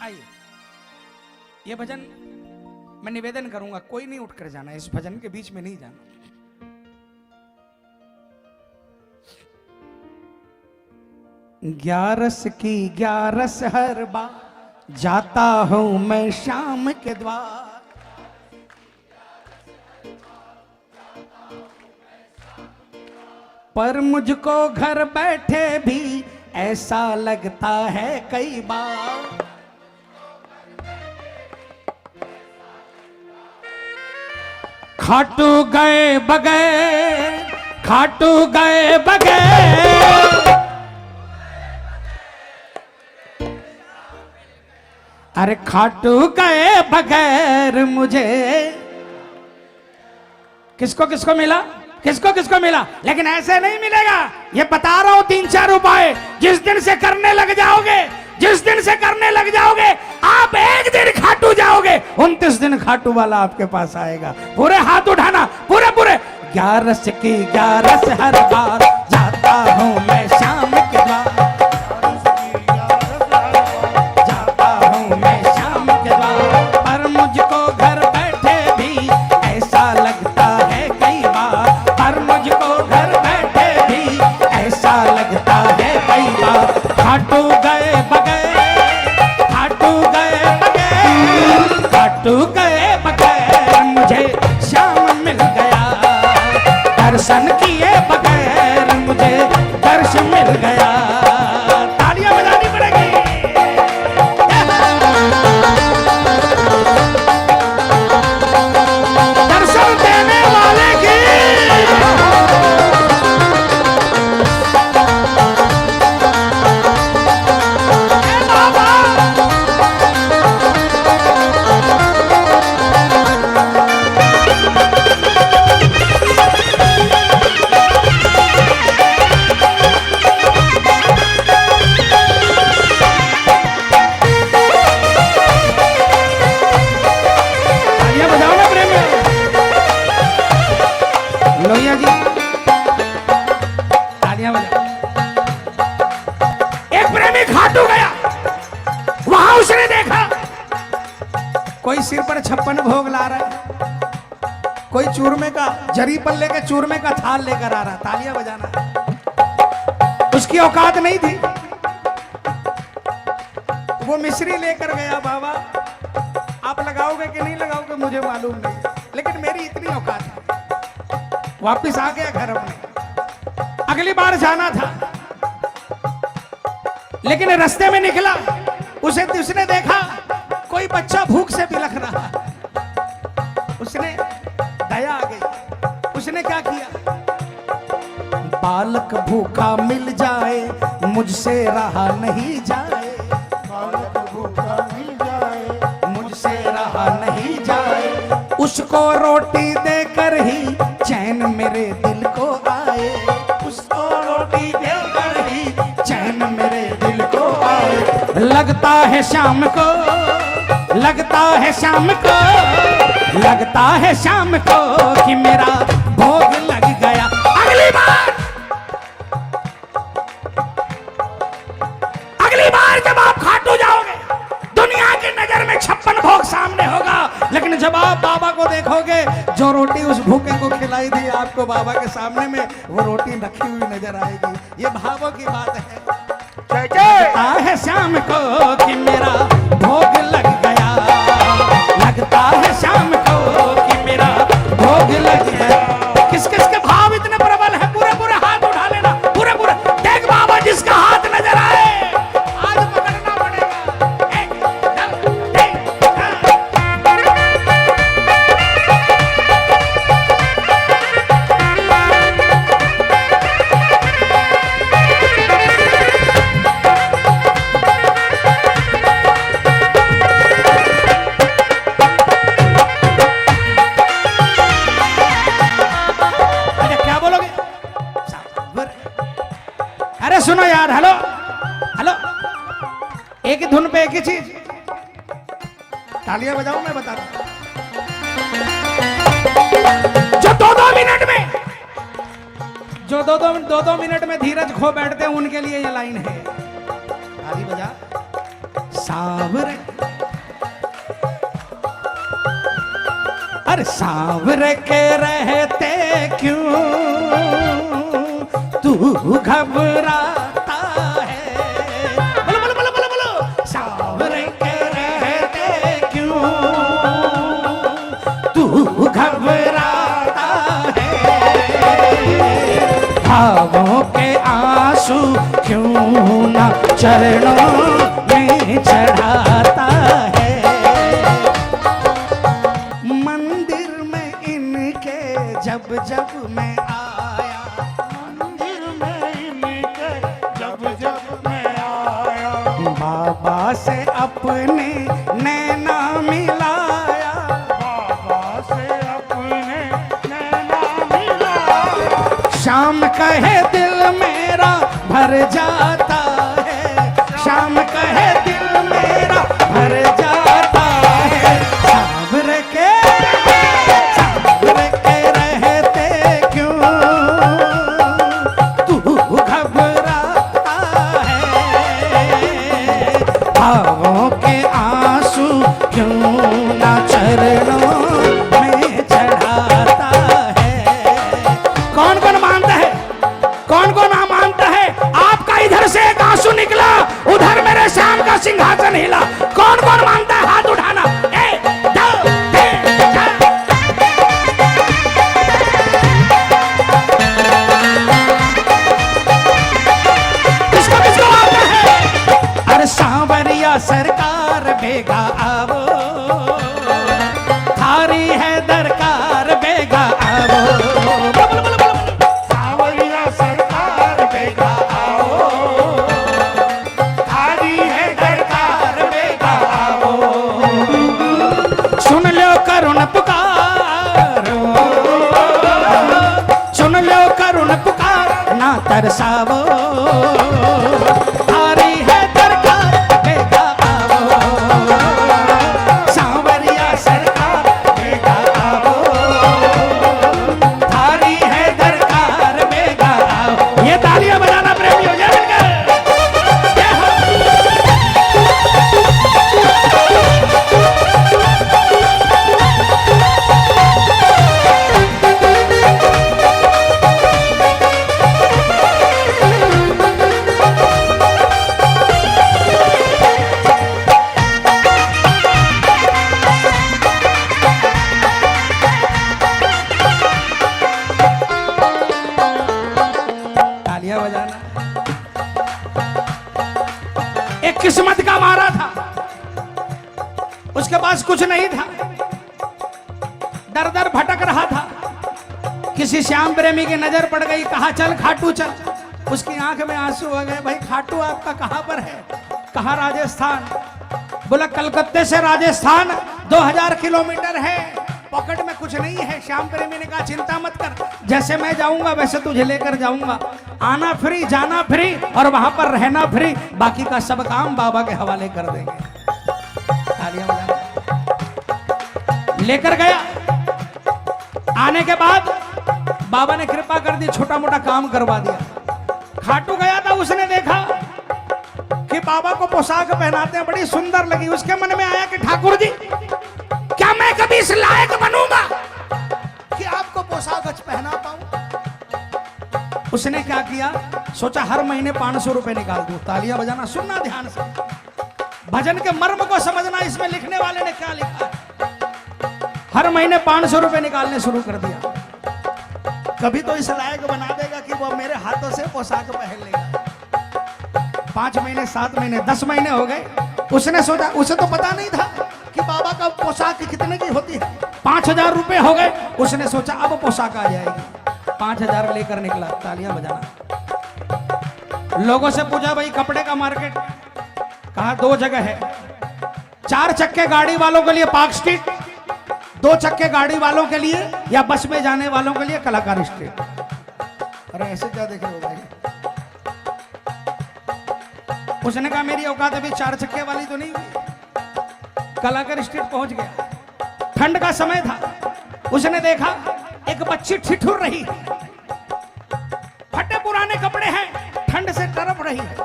आइए, ये भजन मैं निवेदन करूंगा, कोई नहीं उठ कर जाना, इस भजन के बीच में नहीं जाना। ग्यारस की ग्यारस हर बार जाता हूं मैं शाम के द्वार, पर मुझको घर बैठे भी ऐसा लगता है कई बार, खाटू गए बगैर, खाटू गए बगैर, अरे खाटू गए बगैर मुझे किसको किसको मिला, किसको किसको मिला, लेकिन ऐसे नहीं मिलेगा। ये बता रहा हूं 3-4 उपाय, जिस दिन से करने लग जाओगे, जिस दिन से करने लग जाओगे, आप एक दिन खाटू जाओगे, 29 दिन खाटू वाला आपके पास आएगा। पूरे हाथ उठाना, पूरे पूरे। ग्यारस की ग्यारस हर बार जाता हूं मैं शाम के द्वार, जाता हूं मैं शाम के द्वार, पर मुझको घर बैठे भी ऐसा लगता है कई बार, पर मुझको घर बैठे भी ऐसा लगता है कई बार, खाटू गए बगैर, खाटू गए बगैर, खाटू गए बगैर मुझे श्याम मिल गया, दर्शन किए बगैर मुझे दर्शन मिल गया। तालियां बजानी पड़ेगी। दर्शन देने वाले की लोहिया जी तालियां बजाओ। एक प्रेमी खाटू गया, वहां उसने देखा कोई सिर पर 56 भोग ला रहा है, कोई चूरमे का जरी पल्ले के चूरमे का थाल लेकर आ रहा। तालियां बजाना, उसकी औकात नहीं थी। वो मिश्री लेकर गया, बाबा आप लगाओगे कि नहीं लगाओगे मुझे मालूम नहीं, लेकिन मेरी इतनी औकात है। वापिस आ गया घर अपने, अगली बार जाना था, लेकिन रास्ते में निकला, उसने देखा कोई बच्चा भूख से बिलख रहा, उसने दया आ गई, उसने क्या किया, बालक भूखा मिल जाए मुझसे रहा नहीं जाए, बालक भूखा मिल जाए मुझसे रहा नहीं जाए, उसको रोटी देकर ही चैन मेरे दिल को आए, उसको रोटी देकर ही चैन मेरे दिल को आए। लगता है शाम को, लगता है शाम को, लगता है शाम को कि मेरा भोग लग गया। अगली बार, अगली बार जब आप खाटू जाओगे, दुनिया की नजर में 56 भोग सामने होगा, लेकिन जब आप बाबा को देखोगे, जो रोटी उस भूखे को खिलाई थी आपको बाबा के सामने में, वो रोटी रखी हुई नजर आएगी। ये भावों की बात है। लगता है शाम को कि मेरा भोग लग गया, लगता है शाम को कि मेरा भोग लग गया। किस किस के भाव इतने प्रबल है, पूरे पूरे हाथ उठा लेना, पूरे पूरे। देख बाबा, जिसका हाथ नजर आए आज पकड़ना पड़ेगा। एक, दो, तीन, सुनो यार, हेलो हेलो, एक ही धुन पे एक ही चीज। तालियां बजाओ, मैं बता रहा हूं। जो 2-2 मिनट में, जो 2-2 मिनट में धीरज खो बैठते हैं, उनके लिए ये लाइन है। ताली बजा। सावरे, अरे सावरे के रहते क्यों तू घबराता है। बोलो बोलो बोलो बोलो बोलो, सावरे के रहते क्यों तू घबराता है। भावों के आंसू क्यों ना चरणों में चढ़ाता है। मंदिर में इनके जब जब मैं आया, मंदिर में इनके जब जब मैं आया, बाबा से अपने नैना मिलाया, बाबा से अपने नैना मिलाया। शाम कहे दिल मेरा भर जाता है, शाम कहे दिल मेरा भर जाता है। सावर के रहते क्यों तू घबराता है। भावों के आंसू क्यों ना चरणों में चढ़ाता है। कौन कौन मानता है, कौन कौन मानता है आपका इधर से एक आंसू निकला, उधर मेरे श्याम का सिंहासन हिला। कौन कौन मानता है, हाथ उठाना। 1 2 3 4। किसको किसको आता है। अरे सांवरिया सरकार बेगा आवो, थारी है दरकार बेगा आवो। सावरिया सरकार बेगा आओ, थारी है दरकार बेगा आवो। सुन लो करुण पुकारो, सुन लो करुण पुकार ना तरसावो। थारी है दरकार बेगा आवो, सांवरिया सरकार बेगा आवो। थारी है दरकार बेगा आवो। ये तालियां बजाना प्रेमी हो जाए मिलकर। जय हो। तालियां बजाना। एक किस्मत का मारा था, उसके पास कुछ नहीं था, दर दर भटक रहा था। किसी श्याम प्रेमी की नजर पड़ गई, कहा चल खाटू चल। उसकी आंख में आंसू आ गए। भाई खाटू आपका कहां पर है। कहा राजस्थान। बोला कलकत्ते से राजस्थान 2000 किलोमीटर है, पॉकेट में कुछ नहीं है। श्याम प्रेमी ने कहा चिंता मत कर, जैसे मैं जाऊंगा वैसे तुझे लेकर जाऊंगा। आना फ्री, जाना फ्री और वहां पर रहना फ्री, बाकी का सब काम बाबा के हवाले कर देंगे। तालियां बजाना। लेकर गया। आने के बाद बाबा ने कृपा कर दी, छोटा मोटा काम करवा दिया। खाटू गया था, उसने देखा कि बाबा को पोशाक पहनाते हैं, बड़ी सुंदर लगी। उसके मन में आया कि ठाकुर जी क्या मैं कभी इस लायक बनूंगा कि आपको पोशाक पहना पाऊं। उसने क्या किया, सोचा हर महीने 500 रुपए निकाल दूं। तालियां बजाना, सुनना ध्यान से, भजन के मर्म को समझना। इसमें लिखने वाले ने क्या लिखा है। हर महीने 500 रुपए निकालने शुरू कर दिया। कभी तो इस लायक बना देगा कि वो मेरे हाथों से पोशाक पहन लेगा। 5 महीने, 7 महीने, 10 महीने हो गए। उसने सोचा, उसे तो पता नहीं था कि बाबा का पोशाक कितने की होती है। 5000 रुपए हो गए। उसने सोचा अब पोशाक आ जाएगी। 5000 लेकर निकला। तालियां बजाना। लोगों से पूछा भाई कपड़े का मार्केट, कहा 2 जगह है। 4 चक्के गाड़ी वालों के लिए पार्क स्ट्रीट, 2 चक्के गाड़ी वालों के लिए या बस में जाने वालों के लिए कलाकार स्ट्रीट। अरे ऐसे क्या देख रहे हो भाई। उसने कहा मेरी औकात अभी 4 चक्के वाली तो नहीं हुई। कलाकार स्ट्रीट पहुंच गया। ठंड का समय था। उसने देखा एक बच्ची ठिठुर रही है, फटे पुराने कपड़े हैं, ठंड से तड़प रही है।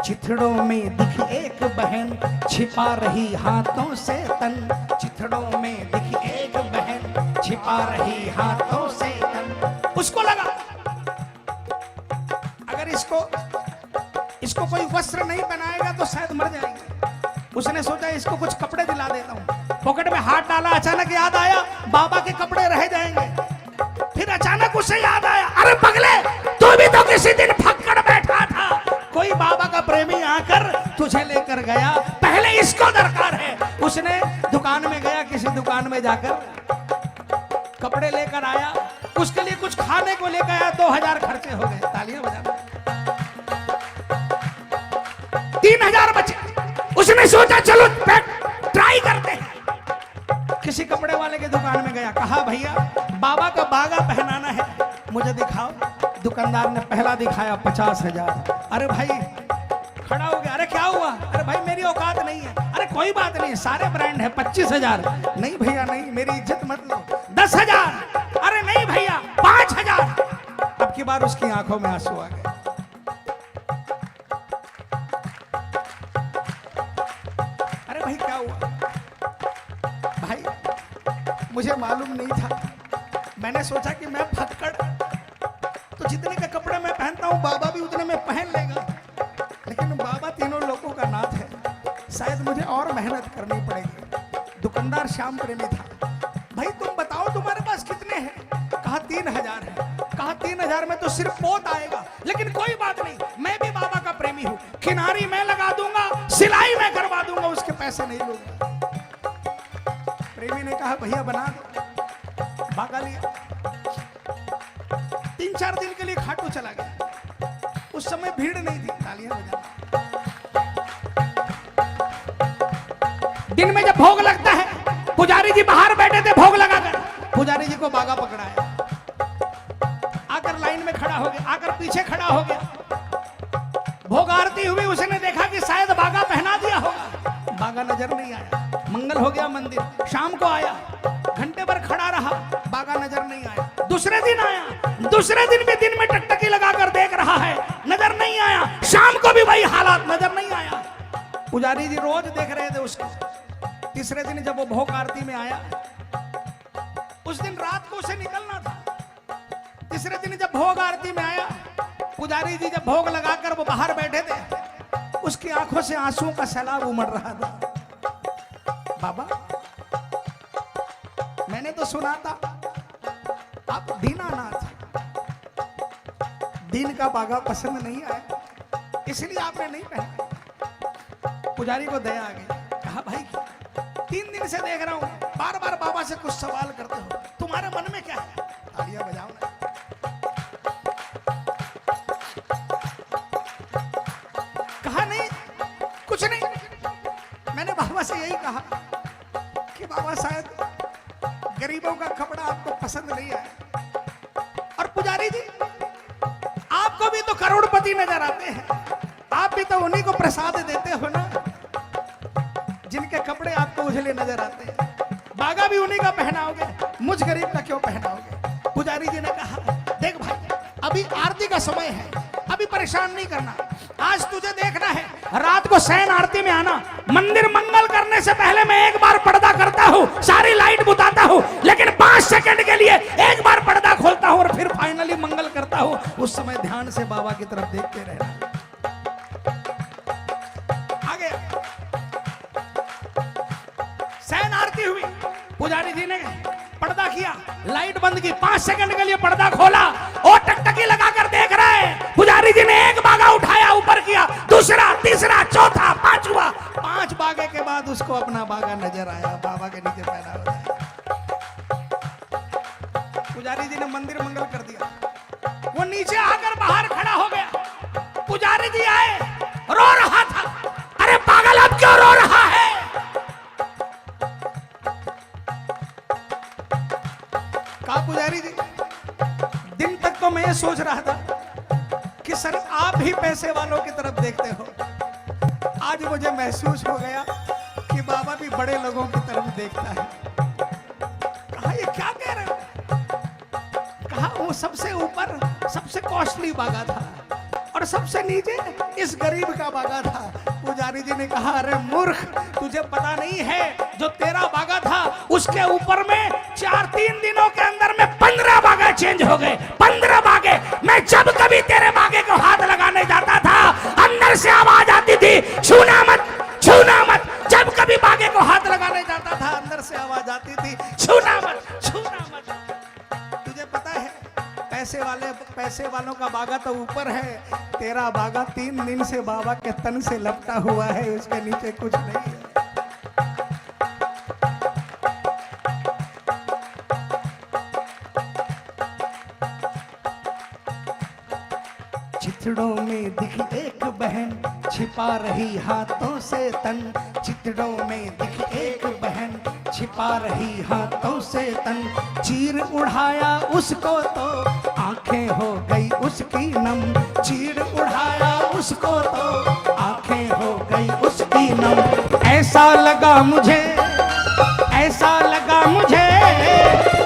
चिथड़ों में दिखी एक बहन छिपा रही हाथों से तन, चिथड़ों में दिखी एक बहन छिपा रही हाथों से तन। उसको लगा अगर इसको कोई वस्त्र नहीं बनाएगा तो शायद मर जाएंगे। उसने सोचा इसको कुछ कपड़े दिला देता हूं। पॉकेट में हाथ डाला, अचानक याद आया बाबा के कपड़े रह जाएंगे। फिर अचानक उसे याद आया, अरे पगले तू भी तो किसी दिन फक्कड़ बैठा था, कोई बाबा का प्रेमी आकर तुझे लेकर गया, पहले इसको दरकार है। उसने दुकान में गया, किसी दुकान में जाकर कपड़े लेकर आया, उसके लिए कुछ खाने को लेकर आया। 2000 खर्चे हो गए। तालियां बजाना। 3000 बचे। उसने सोचा चलो ट्राई करते हैं। किसी कपड़े वाले के दुकान में गया, कहा भैया बाबा का बागा पहनाना है, मुझे दिखाओ। दुकानदार ने पहला दिखाया 50,000। अरे भाई खड़ा हो गया, अरे क्या हुआ? अरे भाई मेरी औकात नहीं है। अरे कोई बात नहीं, सारे ब्रांड है, 25,000। नहीं भैया नहीं, मेरी इज्जत मत लो। 10,000। अरे नहीं भैया 5,000। अब की बार उसकी आंखों में आंसू आ गए। अरे भाई क्या हुआ? भाई मुझे मालूम नहीं था, मैंने सोचा कि मैं फक्कड़ तो जितने के कपड़े मैं पहनता हूं बाबा भी उतने में पहन लेगा, लेकिन बाबा तीनों लोगों का नाथ है, शायद मुझे और मेहनत करनी पड़ेगी। दुकानदार श्याम प्रेमी था। भाई तुम बताओ तुम्हारे पास कितने हैं? कहा 3000 है। कहा 3000 में तो सिर्फ पोत आएगा, लेकिन कोई बात नहीं, मैं भी बाबा का प्रेमी हूं, किनारी मैं लगा दूंगा, सिलाई मैं करवा दूंगा, उसके पैसे नहीं लूंगा। प्रेमी ने कहा भैया बना दो। बागा लिया। 3-4 दिन के लिए खाटू चला गया। उस समय भीड़ नहीं थी। तालियां बजाना। दिन में जब भोग लगता है, पुजारी जी बाहर बैठे थे भोग लगाकर, पुजारी जी को बागा पकड़ाया, आकर लाइन में खड़ा हो गया, आकर पीछे खड़ा हो गया। भोग आरती हुई, उसने देखा कि शायद बागा पहना दिया होगा, बागा नजर नहीं आया। मंगल हो गया मंदिर, शाम को आया, घंटे भर खड़ा रहा, बागा नजर नहीं आया। दूसरे दिन आया, दूसरे दिन भी दिन में टकटकी लगाकर देख रहा है, नजर नहीं आया। शाम को भी वही हालात, नजर नहीं आया। पुजारी जी रोज देख रहे थे उसको। तीसरे दिन जब वो भोग आरती में आया, उस दिन रात को उसे निकलना था। तीसरे दिन जब भोग आरती में आया, पुजारी जी जब भोग लगाकर वो बाहर बैठे थे, उसकी आंखों से आंसुओं का सैलाब उमड़ रहा था। बाबा मैंने तो सुना था आप दीनानाथ, दीन का बागा पसंद नहीं आया, इसलिए आपने नहीं पहना। पुजारी को दया आ गई। कहा भाई 3 दिन से देख रहा हूं, बार बार बाबा से कुछ सवाल करते हो, तुम्हारे मन में क्या है? तालियां बजाओ ना। कहा नहीं कुछ नहीं, मैंने बाबा से यही कहा कि बाबा शायद गरीबों का कपड़ा आपको पसंद नहीं आया। और पुजारी जी आपको भी तो करोड़पति नजर आते हैं, आप भी तो उन्हीं को प्रसाद देते हो ना, जिनके कपड़े आपको उजले नजर आते हैं। बागा भी उन्हीं का पहनाओगे, मुझ गरीब का क्यों पहनाओगे? पुजारी जी ने कहा देख भाई अभी आरती का समय है, अभी परेशान नहीं करना, आज तुझे देखना है, रात को शयन आरती में आना। मंदिर मंगल करने से पहले मैं एक बार पर्दा करता हूँ, सारी लाइट बुताता हूँ, लेकिन 5 सेकंड के लिए एक बार पर्दा खोलता हूँ और फिर फाइनली मंगल करता हूँ। उस समय ध्यान से बाबा की तरफ देखते रहना। आगे शयन आरती हुई, पुजारी जी ने पर्दा किया, लाइट बंद की, 5 सेकंड के लिए पर्दा खोला और टकटकी लगाकर देख रहे हैं। पुजारी जी ने एक बागा उठाया, ऊपर किया, दूसरा, तीसरा, चौथा, 5वां। 5 बागे के बाद उसको अपना बागा नजर आया, बाबा के नीचे पैदा हो गया। पुजारी जी ने मंदिर मंगल कर दिया, वो नीचे आकर बाहर खड़ा हो गया। पुजारी जी आए, रो रहा था, अरे पागल अब क्यों रो रहा है? कहा पुजारी जी दिन तक तो मैं ये सोच रहा था कि सर आप ही पैसे वालों की तरफ देखते हो, आज मुझे महसूस हो गया कि बाबा भी बड़े लोगों की तरफ देखता है। कहा ये क्या कह रहे हो? कहा वो सबसे ऊपर सबसे कॉस्टली बागा था और सबसे नीचे इस गरीब का बागा था। पुजारी जी ने कहा, अरे मूर्ख, तुझे पता नहीं है जो तेरा बागा था उसके ऊपर में 4-3 दिनों के अंदर में 15 बागे चेंज हो गए। 15 बागे। मैं जब कभी तेरे बागे को हाथ लगाने जाता था अंदर से आवाज आती थी, छूना मत, छूना मत। जब कभी बागे को हाथ लगाने जाता था अंदर से आवाज आती थी, छूना मत, छूना मत। तुझे पता है पैसे वालों का बागा तो ऊपर है, तेरा बागा 3 दिन से बाबा के तन से लपटा हुआ है, उसके नीचे कुछ नहीं है। चितड़ों में दिखी एक बहन छिपा रही हाथों से तन। चितड़ों में दिखी एक बहन छिपा रही हाथों से तन। चीर उड़ाया उसको तो आंखें हो गई उसकी नम। चीर उड़ाया उसको तो आंखें हो गई उसकी नम। ऐसा लगा मुझे, ऐसा लगा मुझे,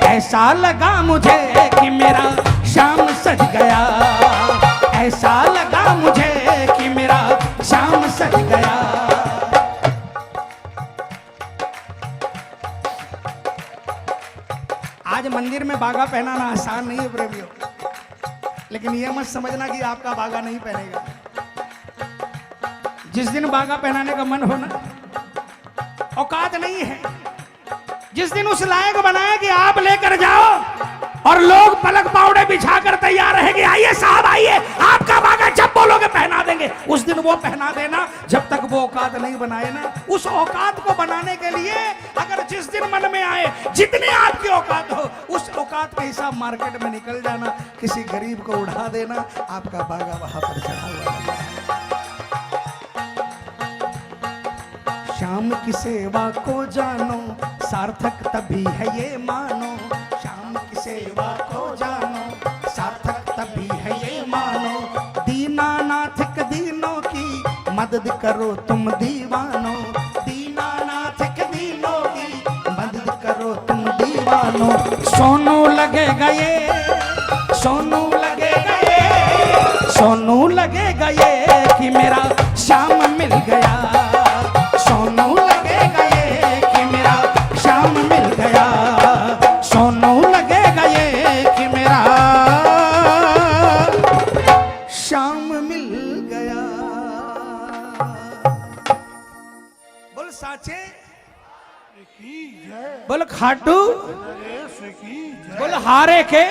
ऐसा लगा मुझे कि मेरा शाम सज गया। ऐसा लगा मुझे कि मेरा शाम सज गया। आज मंदिर में बागा पहनाना आसान नहीं है प्रेमियों, लेकिन यह मत समझना कि आपका बागा नहीं पहनेगा। जिस दिन बागा पहनाने का मन हो ना, औकात नहीं है, जिस दिन उस लायक बनाए कि आप लेकर जाओ और लोग पलक पावड़े बिछाकर तैयार रहेंगे, आइए साहब आइए, आपका बागा जब बोलोगे पहना देंगे, उस दिन वो पहना देना। जब तक वो औकात नहीं बनाए ना, उस औकात को बनाने के लिए अगर जिस दिन मन में आए, जितनी आपकी औकात हो, उस औकात के हिसाब मार्केट में निकल जाना, किसी गरीब को उड़ा देना, आपका बागा वहां पर चढ़ा हुआ है। शाम की सेवा को जानो, सार्थक तभी है ये मानो। शाम की सेवा को जानो, सार्थक तभी है ये मानो। दीनानाथ के दीनों की मदद करो तुम दीवानो। दीनानाथ के दीनों की मदद करो तुम दीवानो। सोनू लगे गए, सोनू लगे गए, सोनू लगे गए कि मेरा शाम मिल गया। सोनू लगे गए कि मेरा शाम मिल गया। सोनू लगे गए कि मेरा शाम मिल गया। बोल साचे, की जय, बोल खाटू, नरेश की जय। बोल हारे के